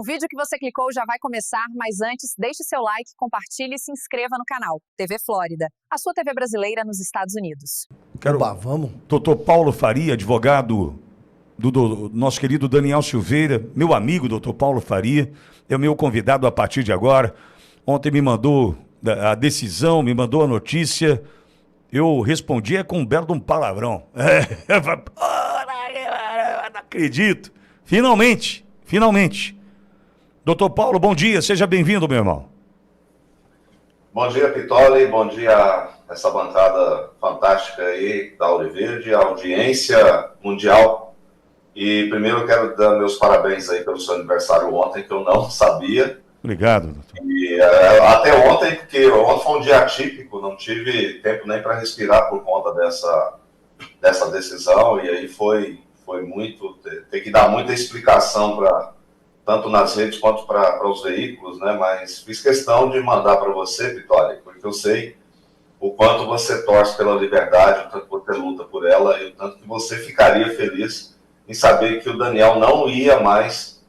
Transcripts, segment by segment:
O vídeo que você clicou já vai começar, mas antes, deixe seu like, compartilhe e se inscreva no canal. TV Flórida, a sua TV brasileira nos Estados Unidos. Opa, vamos. Doutor Paulo Faria, advogado do nosso querido Daniel Silveira, meu amigo doutor Paulo Faria, é o meu convidado a partir de agora. Ontem me mandou a decisão, me mandou a notícia, eu respondi com um belo de um palavrão. Não acredito. Finalmente. Doutor Paulo, bom dia, seja bem-vindo, meu irmão. Bom dia, Pitoli, bom dia essa bancada fantástica aí da Ouro Verde, a audiência mundial. E primeiro eu quero dar meus parabéns aí pelo seu aniversário ontem, que eu não sabia. Obrigado, doutor. E até ontem, porque ontem foi um dia atípico, não tive tempo nem para respirar por conta dessa decisão, e aí foi muito, tem que dar muita explicação tanto nas redes quanto para os veículos, né? Mas fiz questão de mandar para você, Pitoli, porque eu sei o quanto você torce pela liberdade, o tanto que você luta por ela, e o tanto que você ficaria feliz em saber que o Daniel não ia mais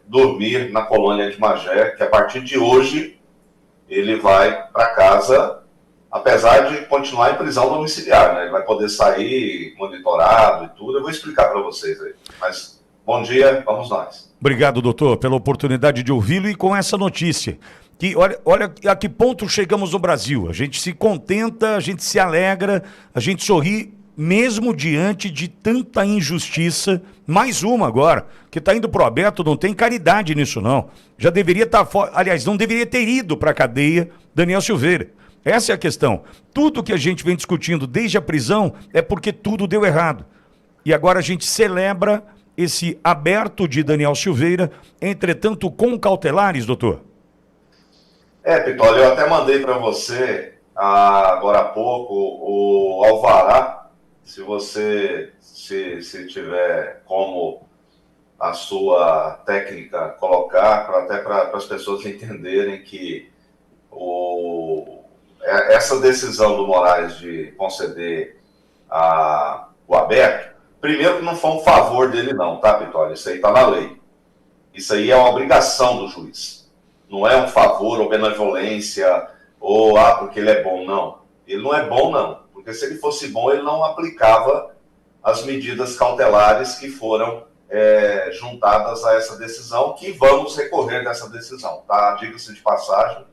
dormir na colônia de Magé, que a partir de hoje ele vai para casa, apesar de continuar em prisão domiciliar, né? Ele vai poder sair monitorado e tudo. Eu vou explicar para vocês aí. Mas bom dia, vamos nós. Obrigado, doutor, pela oportunidade de ouvi-lo e com essa notícia. Que olha a que ponto chegamos no Brasil. A gente se contenta, a gente se alegra, a gente sorri, mesmo diante de tanta injustiça. Mais uma agora, que está indo pro aberto, não tem caridade nisso não. Já deveria estar fora, aliás, não deveria ter ido para a cadeia Daniel Silveira. Essa é a questão. Tudo que a gente vem discutindo desde a prisão é porque tudo deu errado. E agora a gente celebra esse aberto de Daniel Silveira, entretanto com cautelares, doutor? Pitoli, eu até mandei para você agora há pouco o alvará, se você se tiver como a sua técnica colocar, até para as pessoas entenderem que essa decisão do Moraes de conceder o aberto, primeiro que não foi um favor dele não, tá, Pitoli? Isso aí tá na lei. Isso aí é uma obrigação do juiz. Não é um favor ou benevolência, ou porque ele é bom, não. Ele não é bom, não. Porque se ele fosse bom, ele não aplicava as medidas cautelares que foram juntadas a essa decisão, que vamos recorrer dessa decisão, tá? Diga-se de passagem,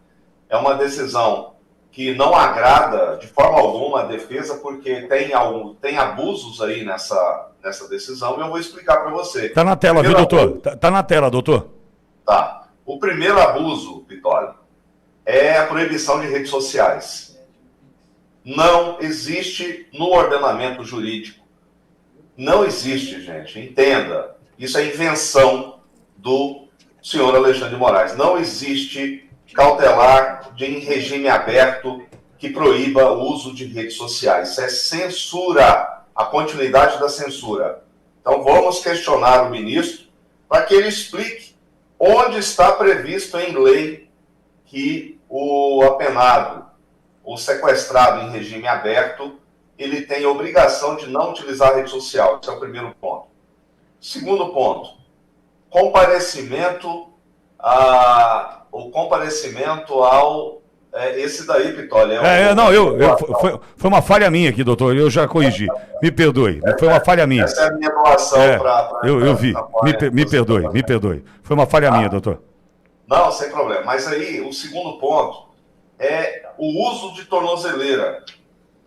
é uma decisão que não agrada de forma alguma a defesa, porque tem abusos aí nessa decisão, e eu vou explicar para você. Tá na tela, viu, doutor? Tá na tela, doutor. Tá. O primeiro abuso, Pitoli, é a proibição de redes sociais. Não existe no ordenamento jurídico. Não existe, gente. Entenda. Isso é invenção do senhor Alexandre de Moraes. Não existe cautelar em regime aberto que proíba o uso de redes sociais. Isso é censura, a continuidade da censura. Então vamos questionar o ministro para que ele explique onde está previsto em lei que o apenado, o sequestrado em regime aberto, ele tem a obrigação de não utilizar a rede social. Esse é o primeiro ponto. Segundo ponto, o comparecimento ao... esse daí, Pitoli... Foi uma falha minha aqui, doutor, eu já corrigi. Me perdoe, foi uma falha minha. Essa é a minha doação para... Eu vi, me perdoe. Foi uma falha minha, doutor. Não, sem problema. Mas aí, o segundo ponto é o uso de tornozeleira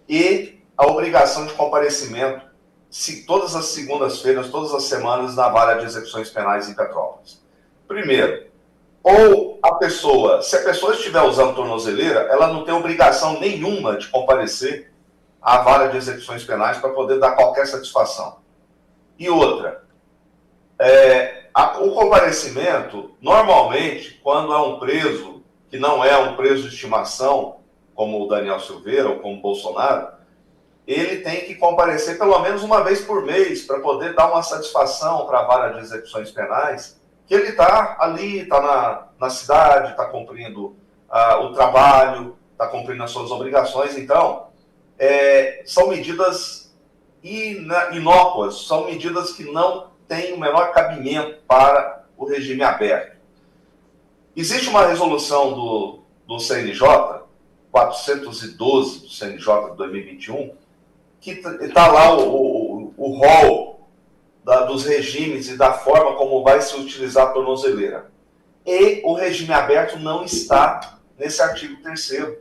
e a obrigação de comparecimento todas as segundas-feiras, todas as semanas, na vara de execuções penais em Petrópolis. Primeiro, se a pessoa estiver usando tornozeleira, ela não tem obrigação nenhuma de comparecer à vara de execuções penais para poder dar qualquer satisfação. E outra, o comparecimento, normalmente, quando é um preso, que não é um preso de estimação, como o Daniel Silveira ou como o Bolsonaro, ele tem que comparecer pelo menos uma vez por mês para poder dar uma satisfação para a vara de execuções penais, que ele está ali, está na cidade, está cumprindo o trabalho, está cumprindo as suas obrigações. Então, são medidas inócuas, são medidas que não têm o menor cabimento para do regime aberto. Existe uma resolução do CNJ, 412 do CNJ de 2021, que está lá o rol dos regimes e da forma como vai se utilizar a tornozeleira. E o regime aberto não está nesse artigo 3º.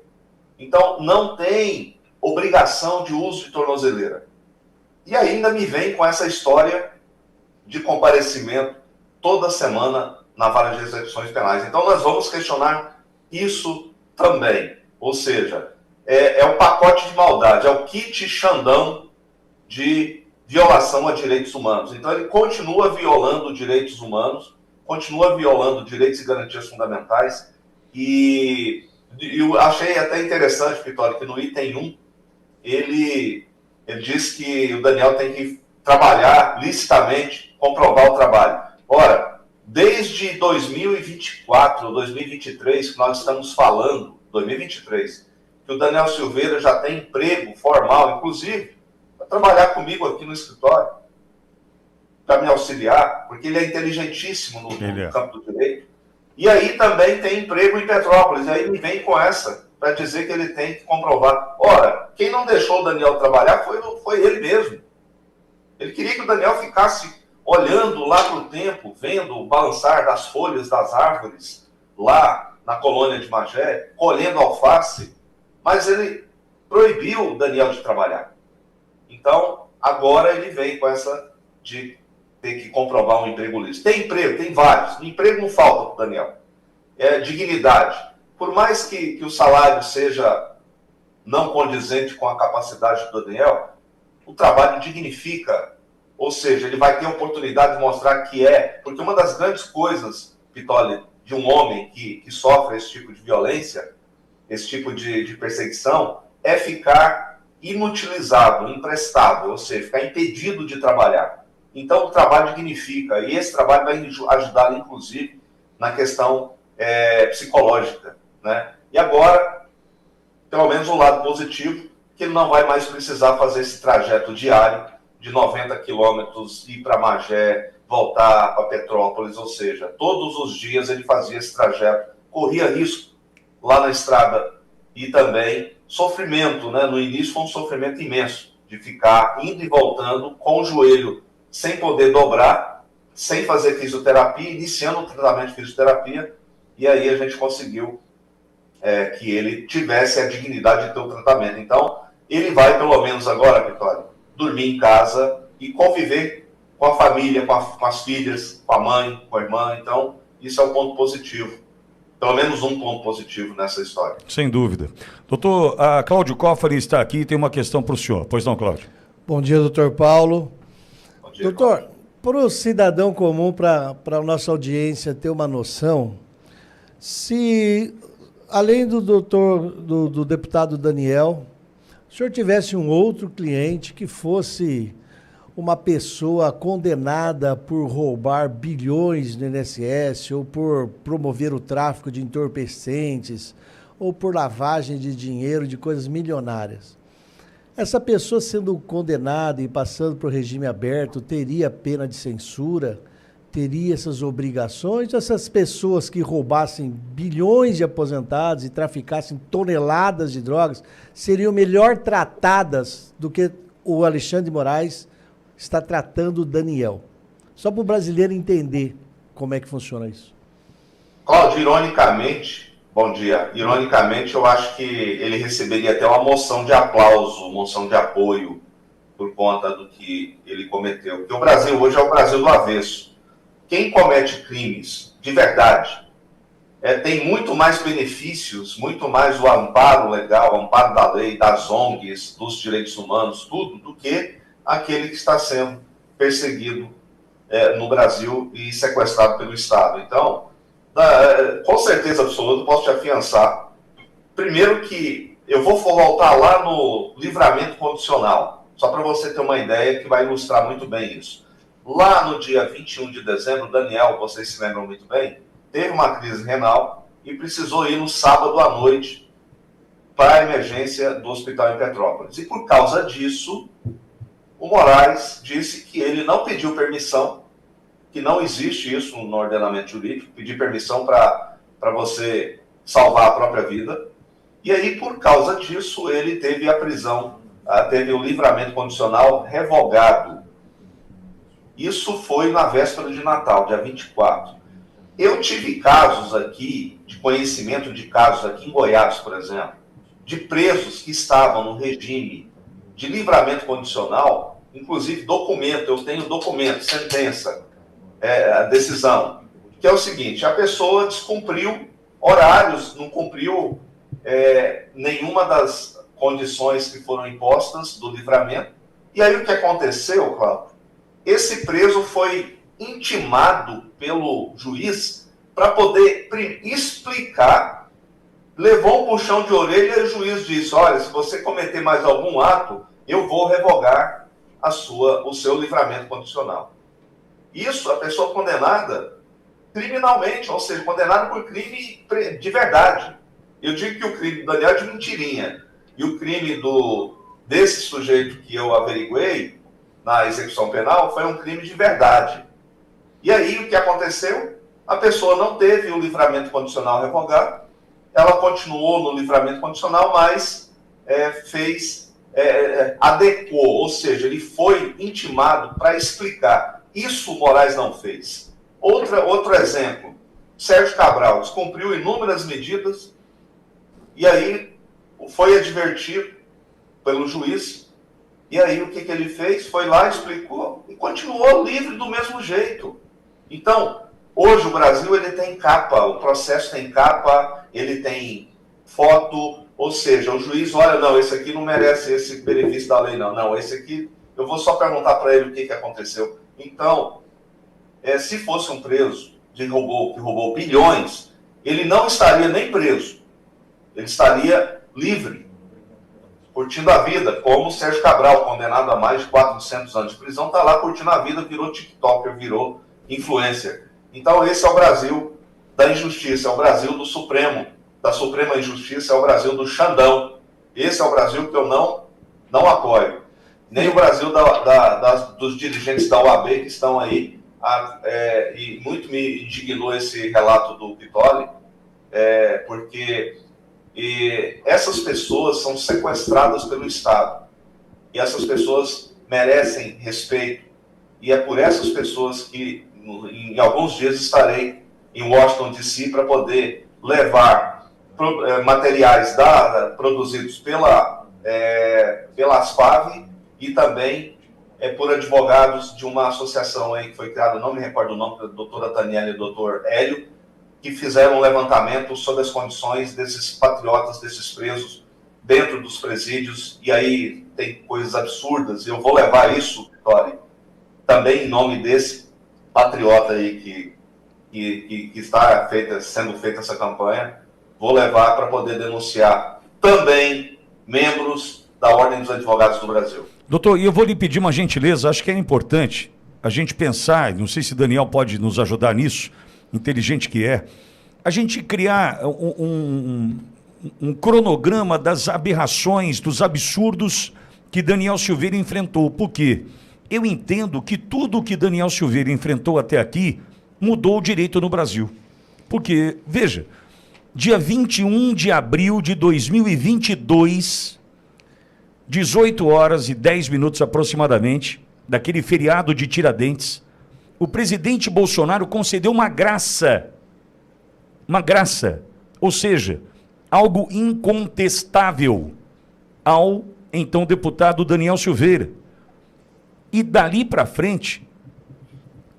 Então, não tem obrigação de uso de tornozeleira. E ainda me vem com essa história de comparecimento toda semana na vara de execuções penais. Então, nós vamos questionar isso também. Ou seja, é o pacote de maldade, é o kit Xandão de violação a direitos humanos. Então, ele continua violando direitos humanos, continua violando direitos e garantias fundamentais. E eu achei até interessante, Vitória, que no item 1, ele diz que o Daniel tem que trabalhar licitamente, comprovar o trabalho. Ora, desde 2024, 2023, que nós estamos falando, 2023, que o Daniel Silveira já tem emprego formal, inclusive, para trabalhar comigo aqui no escritório, para me auxiliar, porque ele é inteligentíssimo no campo do direito. E aí também tem emprego em Petrópolis, e aí me vem com essa, para dizer que ele tem que comprovar. Ora, quem não deixou o Daniel trabalhar foi ele mesmo. Ele queria que o Daniel ficasse olhando lá para o tempo, vendo o balançar das folhas das árvores, lá na colônia de Magé, colhendo alface, mas ele proibiu o Daniel de trabalhar. Então, agora ele vem com essa de ter que comprovar um emprego lícito. Tem emprego, tem vários. Emprego não falta para o Daniel. É dignidade. Por mais que o salário seja não condizente com a capacidade do Daniel, o trabalho dignifica. Ou seja, ele vai ter a oportunidade de mostrar que porque uma das grandes coisas, Pitoli, de um homem que sofre esse tipo de violência, esse tipo de perseguição, é ficar inutilizado, imprestável, ou seja, ficar impedido de trabalhar. Então, o trabalho dignifica, e esse trabalho vai ajudar, inclusive, na questão psicológica, né? E agora, pelo menos um lado positivo, que ele não vai mais precisar fazer esse trajeto diário de 90 quilômetros, ir para Magé, voltar para Petrópolis, ou seja, todos os dias ele fazia esse trajeto, corria risco lá na estrada e também sofrimento, né? No início foi um sofrimento imenso, de ficar indo e voltando com o joelho sem poder dobrar, sem fazer fisioterapia, iniciando o tratamento de fisioterapia, e aí a gente conseguiu que ele tivesse a dignidade de ter o tratamento. Então, ele vai, pelo menos agora, Vitória, dormir em casa e conviver com a família, com as filhas, com a mãe, com a irmã. Então, isso é um ponto positivo. Pelo menos um ponto positivo nessa história. Sem dúvida. Doutor, a Cláudio Koffari está aqui e tem uma questão para o senhor. Pois não, Cláudio? Bom dia, doutor Paulo. Bom dia, doutor, para o cidadão comum, para a nossa audiência ter uma noção, se, além do do deputado Daniel, o senhor tivesse um outro cliente que fosse uma pessoa condenada por roubar bilhões no INSS, ou por promover o tráfico de entorpecentes, ou por lavagem de dinheiro de coisas milionárias. Essa pessoa sendo condenada e passando para o regime aberto, teria pena de censura? Teria essas obrigações? Essas pessoas que roubassem bilhões de aposentados e traficassem toneladas de drogas seriam melhor tratadas do que o Alexandre de Moraes está tratando o Daniel? Só para o brasileiro entender como é que funciona isso. Cláudio, ironicamente, bom dia, ironicamente eu acho que ele receberia até uma moção de aplauso, moção de apoio por conta do que ele cometeu. Porque o Brasil hoje é o Brasil do avesso. Quem comete crimes de verdade tem muito mais benefícios, muito mais o amparo legal, o amparo da lei, das ONGs, dos direitos humanos, tudo, do que aquele que está sendo perseguido no Brasil e sequestrado pelo Estado. Então, com certeza absoluta, posso te afiançar. Primeiro que eu vou voltar lá no livramento condicional, só para você ter uma ideia que vai ilustrar muito bem isso. Lá no dia 21 de dezembro, Daniel, vocês se lembram muito bem, teve uma crise renal e precisou ir no sábado à noite para a emergência do hospital em Petrópolis. E por causa disso, o Moraes disse que ele não pediu permissão que não existe isso no ordenamento jurídico, pedir permissão para você salvar a própria vida. E aí, por causa disso, ele teve a prisão, teve o livramento condicional revogado. Isso foi na véspera de Natal, dia 24. Eu tive casos aqui, de conhecimento de casos aqui em Goiás, por exemplo, de presos que estavam no regime de livramento condicional, inclusive documento, eu tenho documento, sentença, a decisão, que é o seguinte: a pessoa descumpriu horários, não cumpriu nenhuma das condições que foram impostas do livramento. E aí o que aconteceu, Cláudio? Esse preso foi intimado pelo juiz para poder explicar, levou um puxão de orelha e o juiz disse: olha, se você cometer mais algum ato, eu vou revogar o seu livramento condicional. Isso, a pessoa condenada criminalmente, ou seja, condenada por crime de verdade. Eu digo que o crime do Daniel é de mentirinha, e o crime desse sujeito que eu averiguei na execução penal foi um crime de verdade. E aí o que aconteceu? A pessoa não teve o livramento condicional revogado, ela continuou no livramento condicional, mas adequou, ou seja, ele foi intimado para explicar. Isso o Moraes não fez. Outro exemplo, Sérgio Cabral descumpriu inúmeras medidas e aí foi advertido pelo juiz. E aí o que ele fez? Foi lá, explicou e continuou livre do mesmo jeito. Então, hoje o Brasil ele tem capa, o processo tem capa, ele tem foto, ou seja, o juiz olha, não, esse aqui não merece esse benefício da lei, não, esse aqui, eu vou só perguntar para ele o que aconteceu. Então, se fosse um preso que roubou bilhões, ele não estaria nem preso, ele estaria livre, curtindo a vida, como o Sérgio Cabral, condenado a mais de 400 anos de prisão, está lá curtindo a vida, virou TikToker, virou influencer. Então esse é o Brasil da injustiça, é o Brasil do Supremo, da Suprema Injustiça, é o Brasil do Xandão. Esse é o Brasil que eu não apoio. Nem o Brasil dos dirigentes da OAB que estão aí, e muito me indignou esse relato do Pittoli, porque essas pessoas são sequestradas pelo Estado. E essas pessoas merecem respeito. E é por essas pessoas que, em alguns dias, estarei em Washington, D.C., para poder levar materiais produzidos pela ASPAV e também por advogados de uma associação aí que foi criada, não me recordo o nome, da doutora Taniela e do doutor Hélio, que fizeram um levantamento sobre as condições desses patriotas, desses presos, dentro dos presídios, e aí tem coisas absurdas. Eu vou levar isso, Vitória, também em nome desse patriota aí que está sendo feita essa campanha, vou levar para poder denunciar também membros da Ordem dos Advogados do Brasil. Doutor, e eu vou lhe pedir uma gentileza, acho que é importante a gente pensar, não sei se Daniel pode nos ajudar nisso, inteligente que é, a gente criar um cronograma das aberrações, dos absurdos que Daniel Silveira enfrentou. Por quê? Eu entendo que tudo o que Daniel Silveira enfrentou até aqui mudou o direito no Brasil. Porque, veja, dia 21 de abril de 2022, 18 horas e 10 minutos aproximadamente, daquele feriado de Tiradentes, o presidente Bolsonaro concedeu uma graça, ou seja, algo incontestável ao então deputado Daniel Silveira. E dali para frente,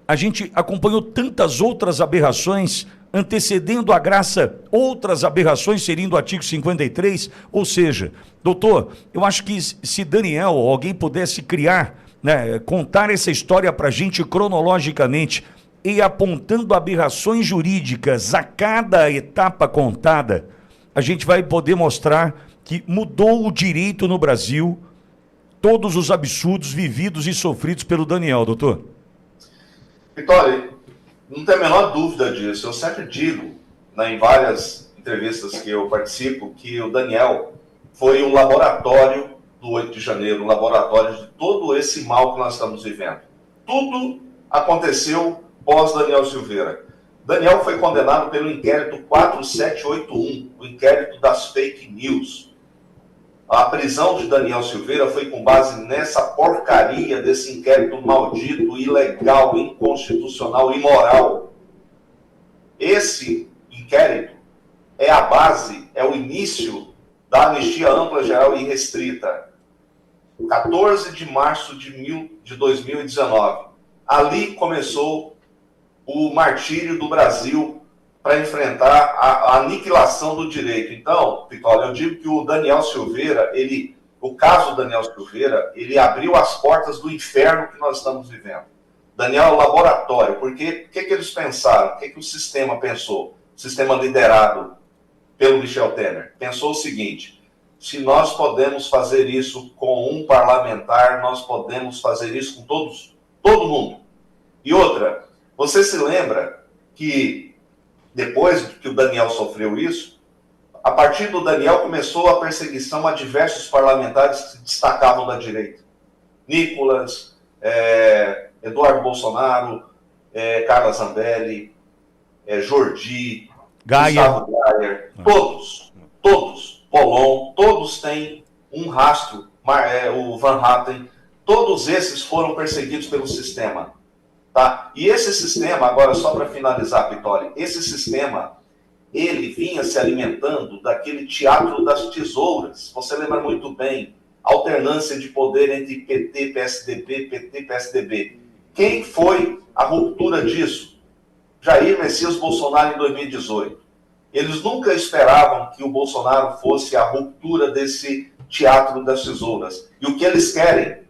a gente acompanhou tantas outras aberrações, antecedendo a graça, outras aberrações seriam do artigo 53, ou seja, doutor, eu acho que se Daniel, alguém pudesse criar, contar essa história para a gente cronologicamente e apontando aberrações jurídicas a cada etapa contada, a gente vai poder mostrar que mudou o direito no Brasil, todos os absurdos vividos e sofridos pelo Daniel, doutor. Vitória, não tem a menor dúvida disso. Eu sempre digo, em várias entrevistas que eu participo, que o Daniel foi um laboratório do 8 de janeiro, um laboratório de todo esse mal que nós estamos vivendo. Tudo aconteceu pós-Daniel Silveira. Daniel foi condenado pelo inquérito 4781, o inquérito das fake news. A prisão de Daniel Silveira foi com base nessa porcaria desse inquérito maldito, ilegal, inconstitucional, imoral. Esse inquérito é a base, é o início da anistia ampla, geral e restrita. 14 de março de 2019. Ali começou o martírio do Brasil para enfrentar a aniquilação do direito. Então, Vitória, eu digo que o Daniel Silveira, o caso Daniel Silveira, ele abriu as portas do inferno que nós estamos vivendo. Daniel é o laboratório, porque o que eles pensaram? O que o sistema pensou? O sistema liderado pelo Michel Temer pensou o seguinte: se nós podemos fazer isso com um parlamentar, nós podemos fazer isso com todo mundo. E outra, você se lembra que depois que o Daniel sofreu isso, a partir do Daniel começou a perseguição a diversos parlamentares que se destacavam da direita. Nicolas, Eduardo Bolsonaro, Carla Zambelli, Jordi, Gustavo Gayer, todos, Polon, todos têm um rastro, o Van Hatten, todos esses foram perseguidos pelo sistema. Tá? E esse sistema, agora só para finalizar, Pitoli, esse sistema, ele vinha se alimentando daquele teatro das tesouras. Você lembra muito bem, alternância de poder entre PT, PSDB, PT, PSDB. Quem foi a ruptura disso? Jair Messias Bolsonaro em 2018. Eles nunca esperavam que o Bolsonaro fosse a ruptura desse teatro das tesouras. E o que eles querem?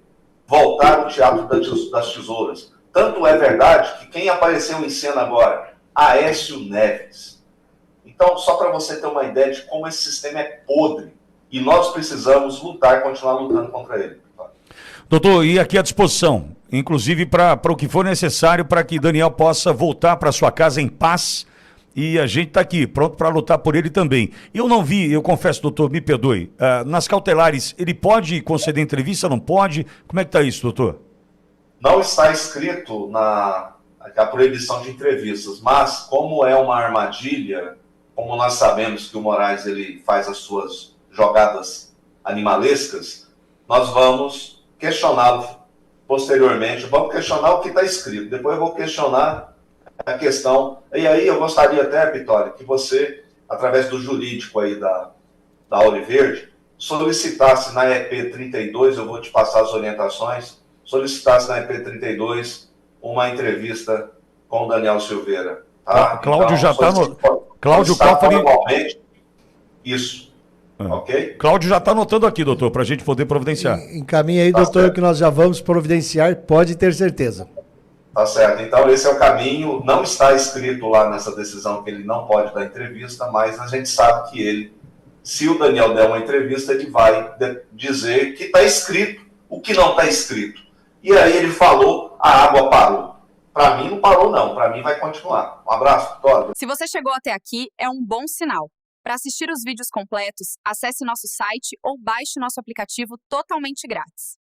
Voltar ao teatro das tesouras. Tanto é verdade que quem apareceu em cena agora? Aécio Neves. Então, só para você ter uma ideia de como esse sistema é podre. E nós precisamos lutar e continuar lutando contra ele. Doutor, e aqui à disposição, inclusive para o que for necessário para que Daniel possa voltar para sua casa em paz. E a gente está aqui, pronto para lutar por ele também. Eu não vi, eu confesso, doutor, me perdoe, nas cautelares, ele pode conceder entrevista, não pode? Como é que está isso, doutor? Não está escrito a proibição de entrevistas, mas como é uma armadilha, como nós sabemos que o Moraes ele faz as suas jogadas animalescas, nós vamos questioná-lo posteriormente, vamos questionar o que está escrito, depois eu vou questionar a questão, e aí eu gostaria até, Vitória, que você, através do jurídico aí da Ouro Verde, solicitasse na EP 32, eu vou te passar as orientações, solicitasse na EP 32 uma entrevista com o Daniel Silveira. Tá? Cláudio então, já está no... Cláudio Coffari... Isso. Ok? Cláudio já está anotando aqui, doutor, para a gente poder providenciar. Encaminha aí, doutor, certo. Que nós já vamos providenciar, pode ter certeza. Tá certo. Então, esse é o caminho. Não está escrito lá nessa decisão que ele não pode dar entrevista, mas a gente sabe que ele, se o Daniel der uma entrevista, ele vai dizer que está escrito o que não está escrito. E aí ele falou, a água parou. Para mim não parou não, para mim vai continuar. Um abraço, Vitória. Se você chegou até aqui, é um bom sinal. Para assistir os vídeos completos, acesse nosso site ou baixe nosso aplicativo totalmente grátis.